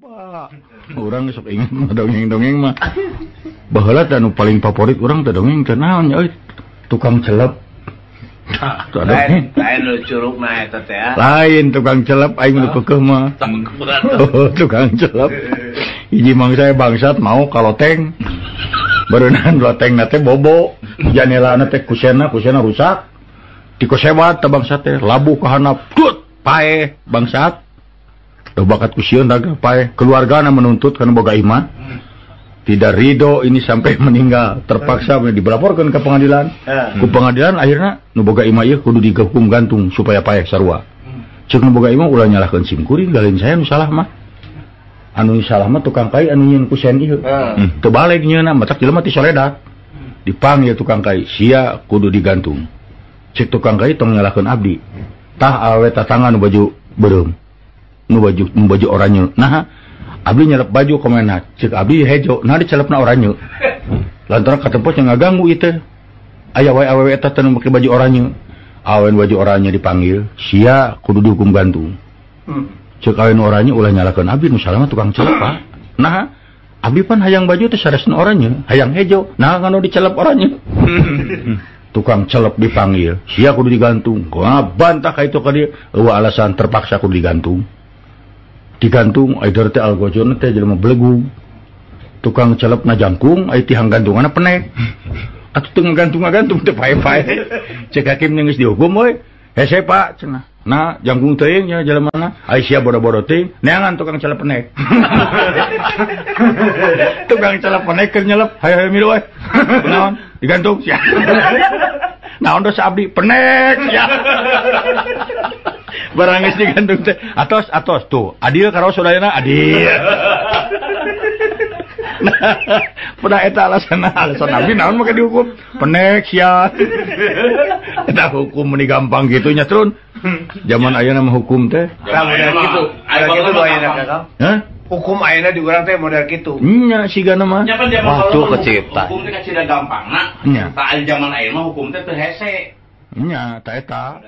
Orang sok ingin dongeng-dongeng mah. Baheula anu paling favorit urang teh dongeng teh naon nya euy? Tukang celep. Lain lu curug na eta teh. Lain tukang celep aing nu keukeuh mah. Tukang celep. Hiji mangsa bangsat mau kaloteng. Berenang loteng teh bobo. Janelana teh kusena rusak. Ti kosebat teh bangsat teh labuh ka handap. Tut pae bangsat. Tuh bakat kusieun daga pae. Keluargana menuntut kana boga iman. Tidak ridho ini sampai meninggal, terpaksa dilaporkan ke pengadilan. Ku pengadilan akhirnya nu boga imah ieu kudu dihukum gantung supaya paeh sarua. Ceuk nu boga imah ulah nyalahkeun simkuring galin saya nu salah mah. Anu salah mah tukang kai anu nyieun kusen ieu. Teu balik nyieunna matak jelema ti soledat. Dipanggil tukang kai, sia kudu digantung. Cek tukang kai tong nyalahkeun abdi. Tah awe tatangga nu baju beureum. Nu baju oranye. Nah, abdi nyelep baju komenat. Cek abdi hejo, nah dicelepna oranye. Lantaran katempos yang ngaganggu itu. Aya wae awewe eta teh make baju oranye. Awen baju oranye dipanggil, sia kudu dihukum gantung. Cek awen oranye ulah nyalakeun abdi nu salah mah tukang celep, Pak. Nah, abdi pan hayang baju teh saresna oranye, hayang hejo. Nah nganu dicelep oranye. Tukang celep dipanggil, sia kudu digantung. Gua bantah ka itu ka dieu, eueuh alasan terpaksa kudu digantung. Digantung aider teh algojon teh jelema belegu. Tukang celepna jangkung ai tihang gantungana penek. Atuh teu ngagantung teh pae-pae. Cek hakim geus dihukum we. Hese Pak cenah. Nah, jangkung teuing nya jelemana. Ai sia bodo-bodo teuing, neangan tukang celep penek. Tukang celep penek keur nyelep, hayo milu we. Naon? Digantung sia. Naon dos abdi penek sia. Barang geus digantung teh. Atos tuh. Adil karo saudara adil. Nah, pada eta alasan abdi naon make dihukum? Penek sia. Eta hukum meni gampang kitu nya Trun. Zaman ayeuna mah hukum teh. Model kitu. Aya kitu ayeuna Kakang. Hah? Hukum ayeuna di urang teh model kitu. Nya sigana mah. Waduh kecipta. Hukum teh kacida gampangna. Nya. Tah zaman ayeuna mah hukum teh teu hese. Nya, ta eta.